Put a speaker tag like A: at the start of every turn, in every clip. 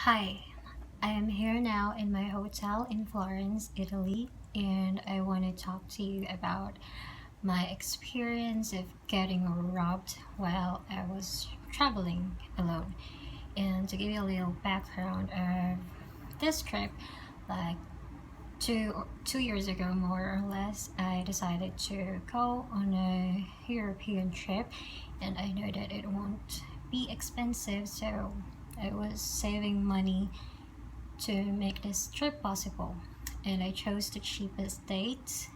A: Hi, I am here now in my hotel in Florence, Italy, and I want to talk to you about my experience of getting robbed while I was traveling alone. And to give you a little background of this trip, like two years ago, more or less, I decided to go on a European trip, and I know that it won't be expensive, so I was saving money to make this trip possible, and I chose the cheapest date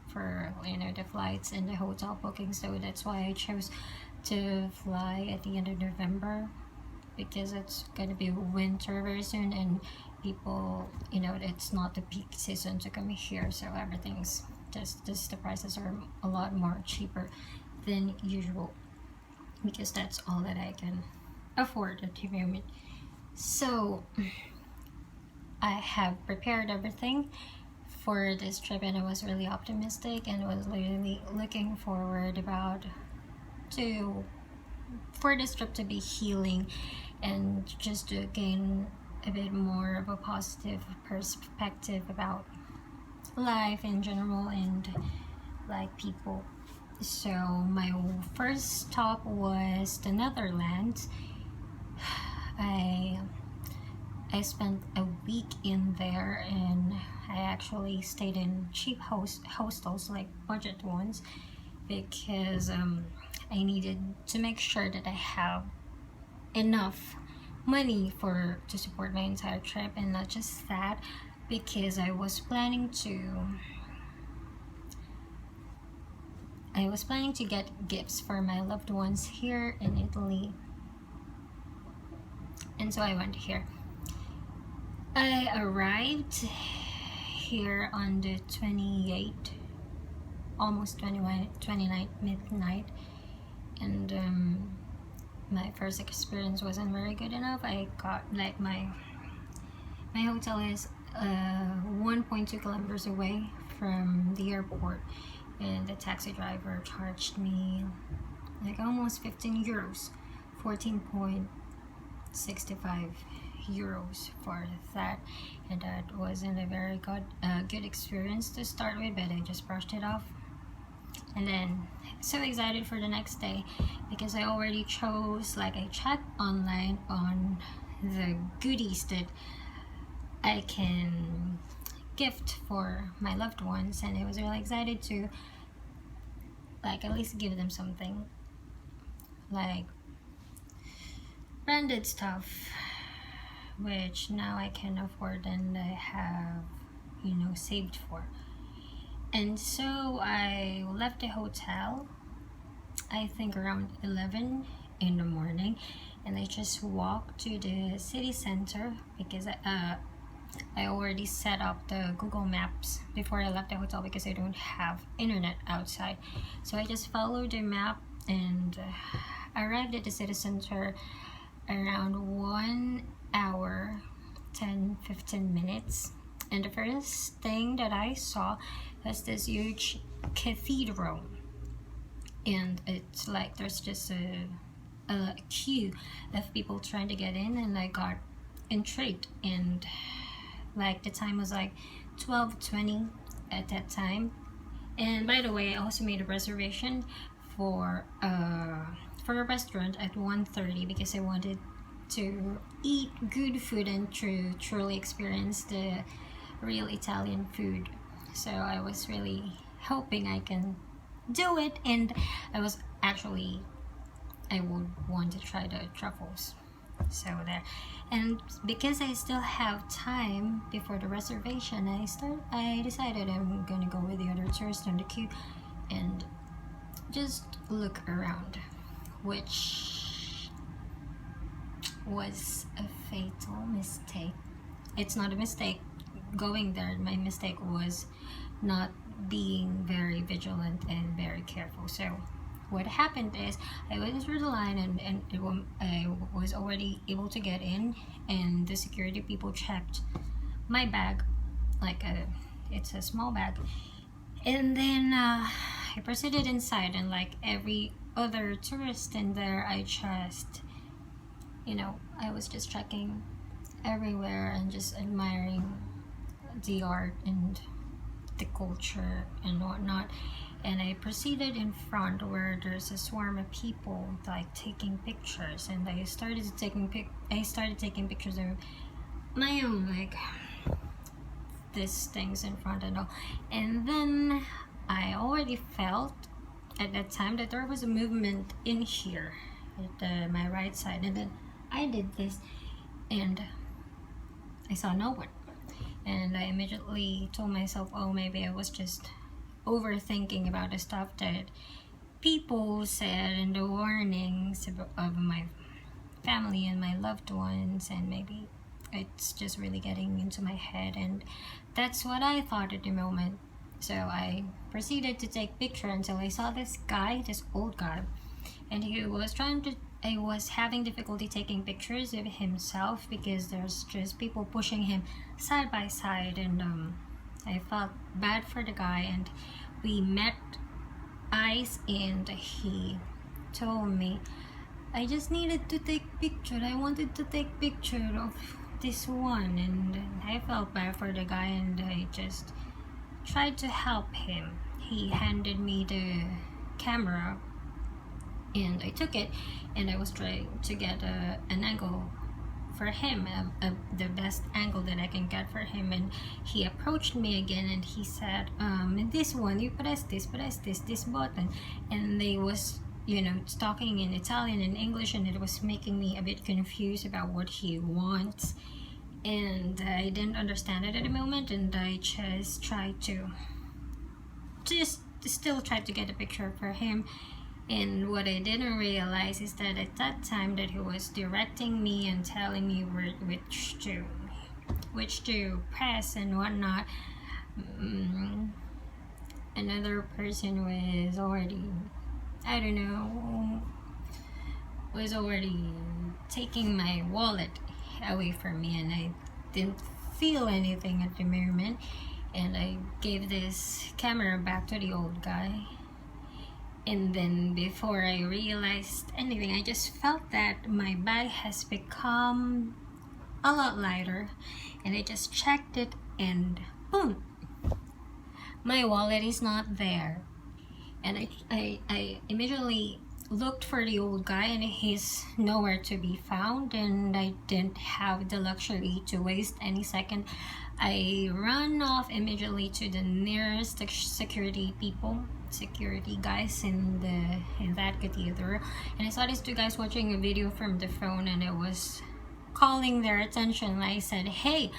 A: for the flights and the hotel booking. So that's why I chose to fly at the end of November, because it's gonna be winter very soon, and people, it's not the peak season to come here, so everything's just the prices are a lot more cheaper than usual, because that's all that I can afford at the moment. So I have prepared everything for this trip, and I was really optimistic and was really looking forward about to for this trip to be healing and just to gain a bit more of a positive perspective about life in general and like people. So my first stop was the Netherlands. I I spent a week in there, and I actually stayed in cheap hostels, like budget ones, because I needed to make sure that I have enough money for to support my entire trip. And not just that, because I was planning to get gifts for my loved ones here in Italy, and so I went here. I arrived here on the 28th, almost 21, 29th midnight, and my first experience wasn't very good enough. I got like my hotel is 1.2 kilometers away from the airport, and the taxi driver charged me like almost 15 euros, 14.65 euros for that. And that wasn't a very good experience to start with, but I just brushed it off. And then so excited for the next day, because I already chose, like, I checked online on the goodies that I can gift for my loved ones, and I was really excited to like at least give them something, like branded stuff, which now I can afford and I have saved for. And so I left the hotel, I think around 11 in the morning, and I just walked to the city center, because I already set up the Google Maps before I left the hotel, because I don't have internet outside. So I just followed the map and arrived at the city center around 1 hour 10-15 minutes. And the first thing that I saw was this huge cathedral, and it's like there's just a queue of people trying to get in, and I got intrigued. And like the time was like 12:20 at that time. And by the way, I also made a reservation for a restaurant at 1:30, because I wanted to eat good food and truly experience the real Italian food. So I was really hoping I can do it, and I would want to try the truffles. So there. And because I still have time before the reservation, I decided I'm gonna go with the other tourists on the queue and just look around, which was a fatal mistake. It's not a mistake going there. My mistake was not being very vigilant and very careful. So what happened is, I waited through the line, and I was already able to get in, and the security people checked my bag, like it's a small bag. And then I proceeded inside, and like every other tourist in there, I was just checking everywhere and just admiring the art and the culture and whatnot. And I proceeded in front where there's a swarm of people like taking pictures, and I started taking pictures of my own, like these things in front and all. And then I already felt at that time that there was a movement in here at my right side, and then I did this and I saw no one, and I immediately told myself, oh, maybe I was just overthinking about the stuff that people said and the warnings of my family and my loved ones, and maybe it's just really getting into my head. And that's what I thought at the moment. So I proceeded to take picture until I saw this guy, this old guy, and I was having difficulty taking pictures of himself because there's just people pushing him side by side, and I felt bad for the guy, and we met eyes, and he told me I just needed to take picture. I wanted to take picture of this one, and I felt bad for the guy, and I just tried to help him. He handed me the camera and I took it, and I was trying to get an angle for him, the best angle that I can get for him. And he approached me again and he said, this one, you press this button. And they was, you know, talking in Italian and English, and it was making me a bit confused about what he wants, and I didn't understand it at the moment, and I just tried to still try to get a picture for him. And what I didn't realize is that at that time that he was directing me and telling me which to press and whatnot, another person was already, I don't know, was already taking my wallet away from me, and I didn't feel anything at the moment, and I gave this camera back to the old guy. And then before I realized anything, I just felt that my bag has become a lot lighter, and I just checked it, and boom, my wallet is not there. And I immediately looked for the old guy, and he's nowhere to be found, and I didn't have the luxury to waste any second. I ran off immediately to the nearest security guys in that cathedral, and I saw these two guys watching a video from the phone, and I was calling their attention. I said, hey,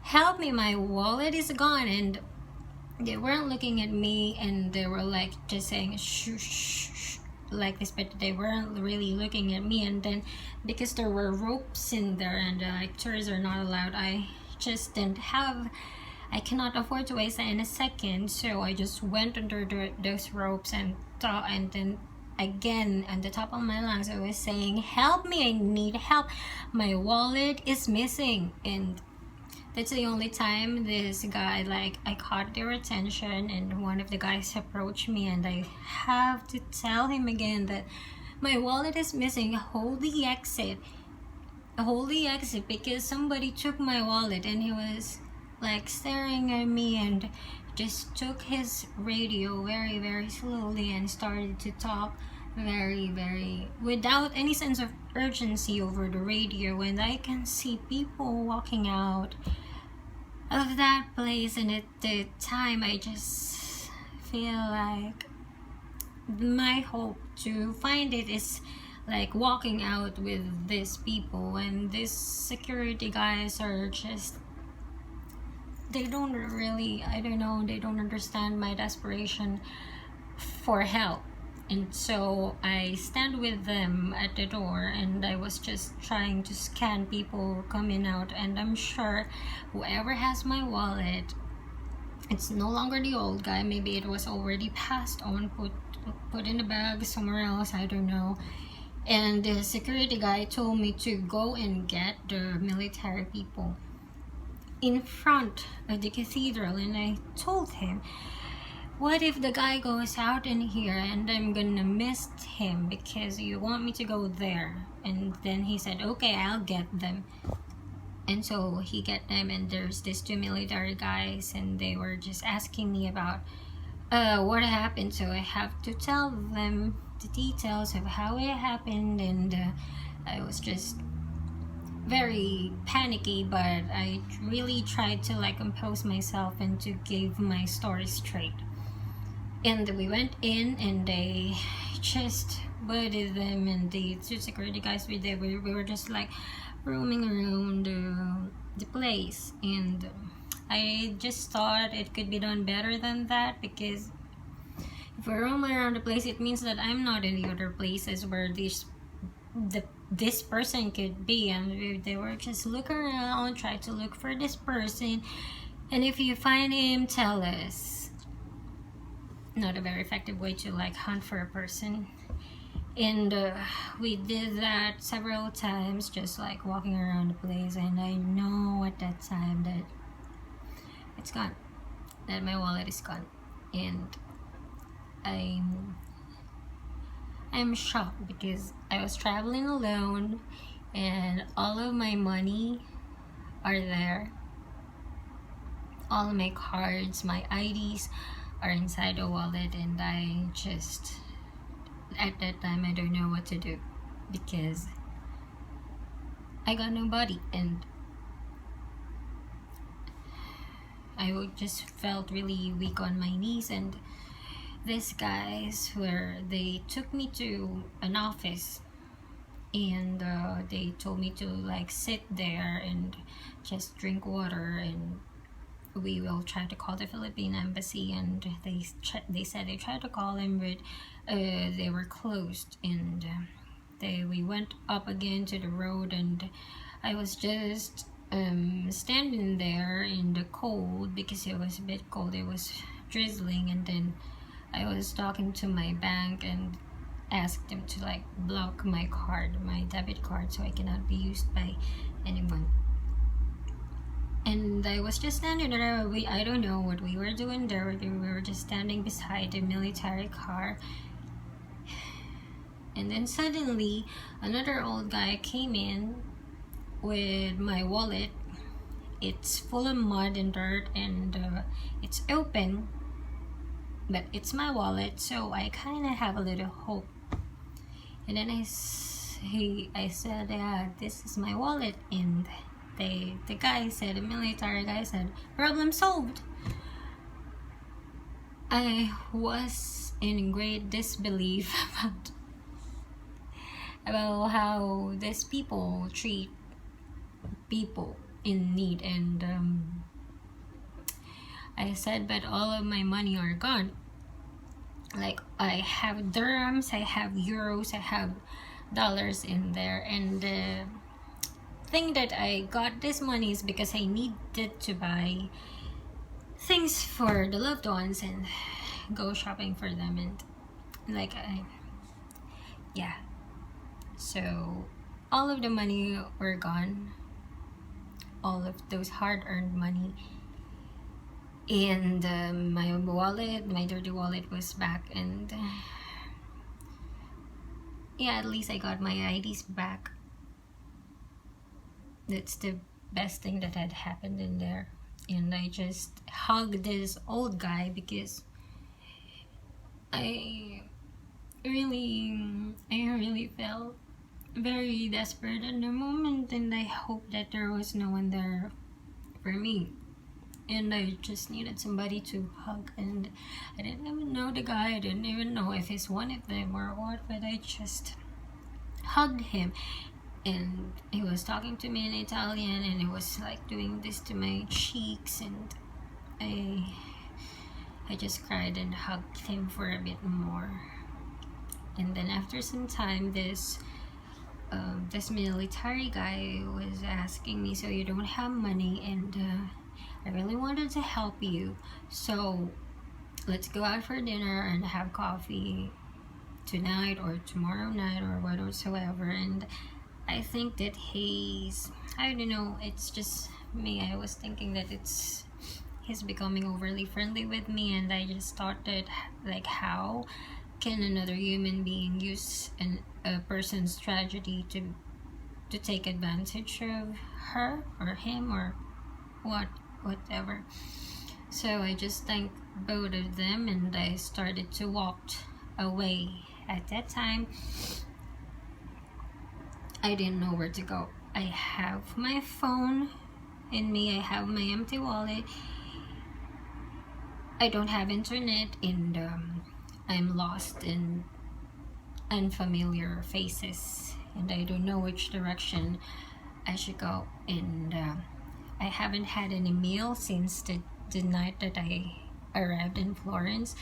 A: help me, my wallet is gone. And they weren't looking at me, and they were like just saying shh, shh, shh, like this, but they weren't really looking at me. And then because there were ropes in there, and like tourists are not allowed, I cannot afford to waste in a second, so I just went under those ropes and then again on the top of my lungs I was saying, help me, I need help, my wallet is missing. And that's the only time this guy, like, I caught their attention, and one of the guys approached me, and I have to tell him again that my wallet is missing. Hold the exit, because somebody took my wallet. And he was like staring at me and just took his radio very, very slowly and started to talk very, very without any sense of urgency over the radio. And I can see people walking out of that place, and at the time I just feel like my hope to find it is like walking out with these people, and these security guys are just, they don't really, I don't know, they don't understand my desperation for help. And so I stand with them at the door, and I was just trying to scan people coming out, and I'm sure whoever has my wallet, it's no longer the old guy, maybe it was already passed on, put in the bag somewhere else, I don't know. And the security guy told me to go and get the military people in front of the cathedral, and I told him, what if the guy goes out in here and I'm gonna miss him because you want me to go there? And then he said, okay, I'll get them. And so he get them, and there's these two military guys, and they were just asking me about what happened. So I have to tell them the details of how it happened, and I was just very panicky, but I really tried to like compose myself and to give my story straight. And we went in, and they just butted them, and the two security guys we were just like roaming around the place. And I just thought it could be done better than that, because if we roam around the place, it means that I'm not in the other places where this person could be. And they were just looking around, try to look for this person, and if you find him, tell us. Not a very effective way to like hunt for a person. And we did that several times, just like walking around the place. And I know at that time that it's gone, that my wallet is gone. And I'm shocked, because I was traveling alone and all of my money are there. All of my cards, my IDs are inside the wallet, and I just, at that time, I don't know what to do, because I got nobody. And I just felt really weak on my knees. And these guys, they took me to an office, and they told me to like sit there and just drink water, and we will try to call the Philippine embassy. And they said they tried to call them, but they were closed. And we went up again to the road, and I was just standing there in the cold, because it was a bit cold, it was drizzling. And then I was talking to my bank and asked them to like block my debit card, so I cannot be used by anyone. And I was just standing there. I don't know what we were doing there. We were just standing beside a military car. And then suddenly, another old guy came in with my wallet. It's full of mud and dirt, and it's open, but it's my wallet, so I kind of have a little hope. And then I said, yeah, this is my wallet. And the military guy said, problem solved. I was in great disbelief about how these people treat people in need. And I said, but all of my money are gone. Like, I have dirhams, I have euros, I have dollars in there. And the thing that I got this money is because I needed to buy things for the loved ones and go shopping for them. And like, yeah. So all of the money were gone, all of those hard-earned money. And my dirty wallet was back. And yeah, at least I got my IDs back. That's the best thing that had happened in there. And I just hugged this old guy, because I really felt very desperate in the moment, and I hoped that there was no one there for me. And I just needed somebody to hug. And I didn't even know the guy. I didn't even know if he's one of them or what, but I just hugged him. And he was talking to me in Italian, and he was like doing this to my cheeks, and I just cried and hugged him for a bit more. And then after some time, this military guy was asking me, so you don't have money? And I really wanted to help you, so let's go out for dinner and have coffee tonight or tomorrow night or whatsoever. And I think that I don't know, it's just me. I was thinking that he's becoming overly friendly with me, and I just thought that, like, how can another human being use a person's tragedy to to take advantage of her or him or whatever. So I just thanked both of them and I started to walk away. At that time, I didn't know where to go. I have my phone in me, I have my empty wallet, I don't have internet, and I'm lost in unfamiliar faces and I don't know which direction I should go. And I haven't had any meal since the night that I arrived in Florence.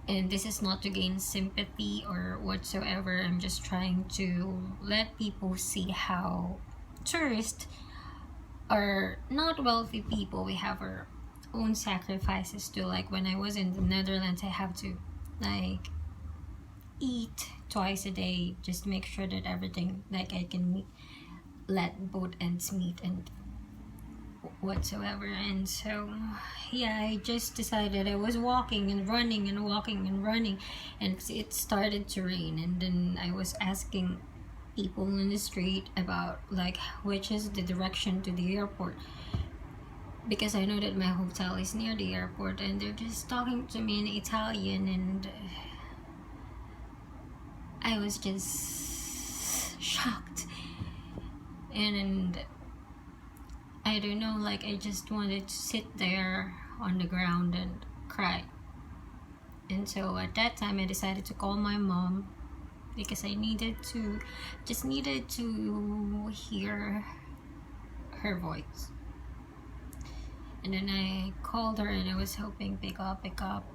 A: And this is not to gain sympathy or whatsoever. I'm just trying to let people see how tourists are not wealthy people. We have our own sacrifices too. Like when I was in the Netherlands, I have to like eat twice a day just to make sure that everything, like I can let both ends meet and whatsoever. And so yeah, I just decided, I was walking and running and walking and running, and it started to rain, and then I was asking people in the street about like which is the direction to the airport, because I know that my hotel is near the airport, and they're just talking to me in Italian, and I was just shocked. And I don't know, like I just wanted to sit there on the ground and cry. And so at that time I decided to call my mom because I just needed to hear her voice. And then I called her and I was hoping pick up,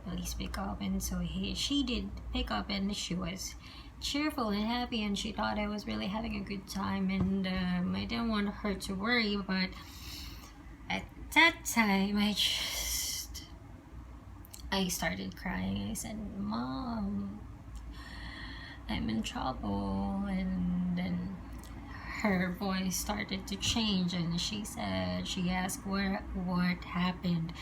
A: please pick up. And so she did pick up, and she was cheerful and happy, and she thought I was really having a good time, and I didn't want her to worry. But at that time I started crying. I said, Mom, I'm in trouble. And then her voice started to change, and she asked what happened.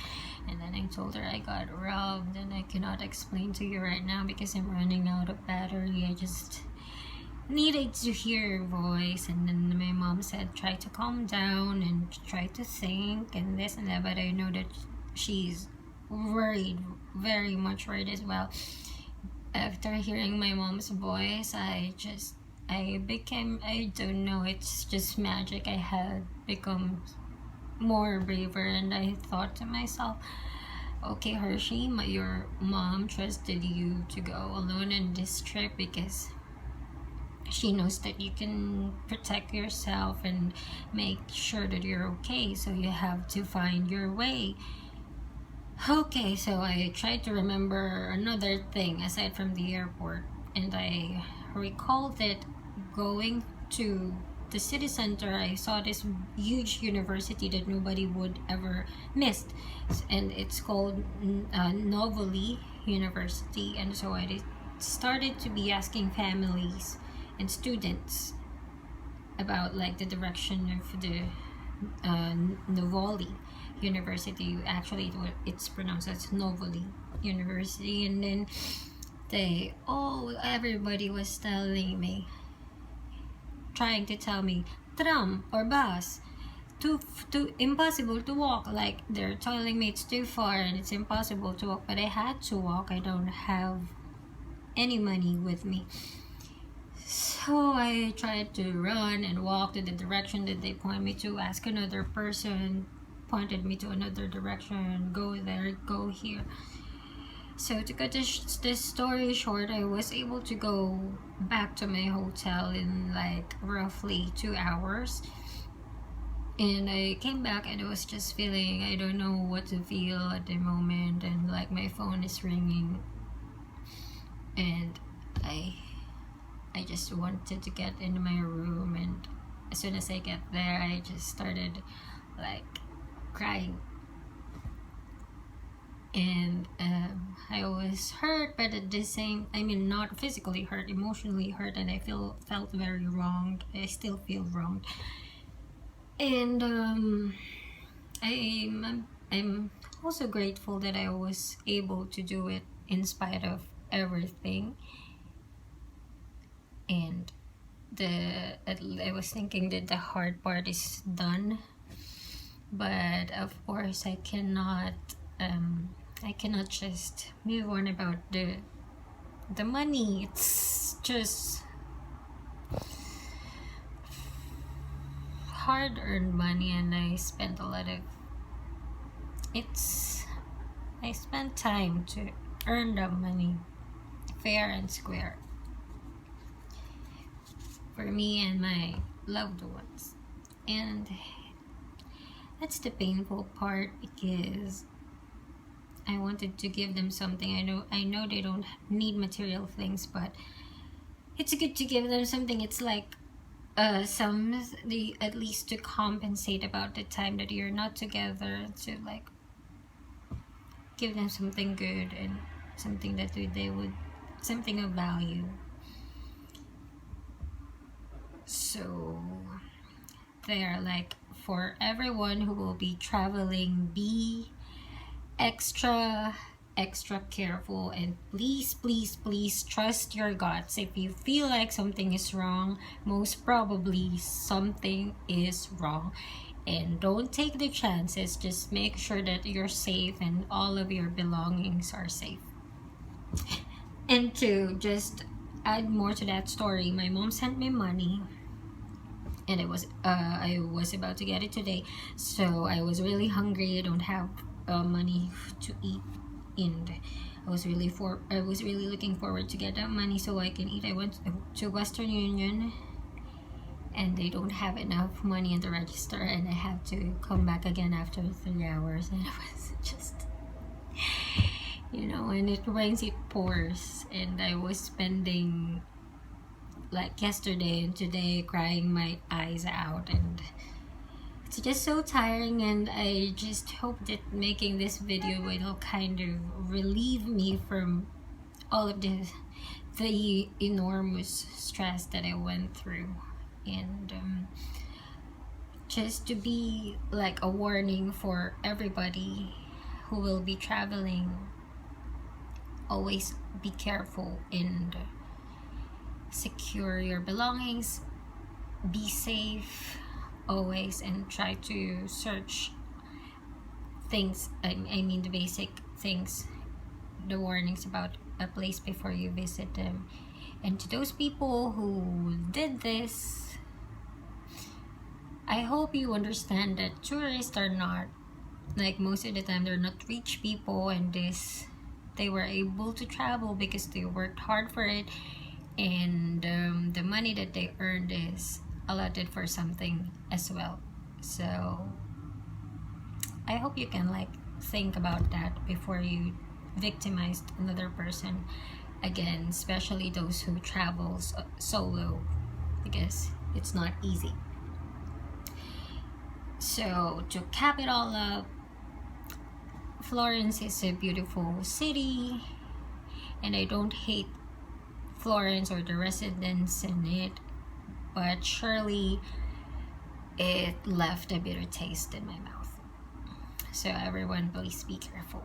A: And then I told her I got robbed, and I cannot explain to you right now because I'm running out of battery. I just needed to hear her voice. And then my mom said, try to calm down and try to think and this and that. But I know that she's worried, very much worried as well. After hearing my mom's voice, I don't know, it's just magic. I had become more braver, and I thought to myself, okay, Hershey, your mom trusted you to go alone on this trip because she knows that you can protect yourself and make sure that you're okay, so you have to find your way. Okay, so I tried to remember another thing aside from the airport, and I recalled that going to the city center, I saw this huge university that nobody would ever miss, and it's called Novoli University. And so I started to be asking families and students about like the direction of the Novoli University. Actually, it's pronounced as Novoli University. And then everybody was telling me, trying to tell me, tram or bus, too impossible to walk. Like they're telling me it's too far and it's impossible to walk, but I had to walk. I don't have any money with me, so I tried to run and walk to the direction that they point me to. Ask another person, pointed me to another direction, go there, go here. So to cut this story short, I was able to go back to my hotel in like roughly 2 hours. And I came back and I was just feeling, I don't know what to feel at the moment, and like my phone is ringing, and I just wanted to get into my room. And as soon as I get there, I just started like crying. And I was hurt, but at the same, not physically hurt, emotionally hurt, and I felt very wronged. I still feel wronged. And I'm also grateful that I was able to do it in spite of everything. And I was thinking that the hard part is done, but of course I cannot just move on about the money. It's just hard earned money, and I spent a lot of it's I spent time to earn the money fair and square for me and my loved ones. And that's the painful part, because I wanted to give them something. I know they don't need material things, but it's good to give them something. It's like at least to compensate about the time that you're not together, to like give them something good and something that they would something of value. So there, like, for everyone who will be traveling, be extra careful, and please trust your guts. If you feel like something is wrong, most probably something is wrong, and don't take the chances. Just make sure that you're safe and all of your belongings are safe. And to just add more to that story, my mom sent me money, and I was about to get it today, so I was really hungry. I don't have money to eat, and I was really looking forward to get that money so I can eat. I went to Western Union, and they don't have enough money in the register, and I have to come back again after 3 hours, and it was just, when it rains it pours, and I was spending like yesterday and today crying my eyes out, and it's just so tiring. And I just hope that making this video will kind of relieve me from all of the enormous stress that I went through, and just to be like a warning for everybody who will be traveling. Always be careful and secure your belongings. Be safe always, and try to search things. I mean the basic things, the warnings about a place before you visit them. And to those people who did this, I hope you understand that tourists are not, like, most of the time they're not rich people, and they were able to travel because they worked hard for it, and the money that they earned is allotted for something as well. So I hope you can like think about that before you victimize another person again, especially those who travel solo, because it's not easy. So to cap it all up, Florence is a beautiful city, and I don't hate Florence or the residents in it, but surely it left a bitter taste in my mouth. So everyone, please be careful.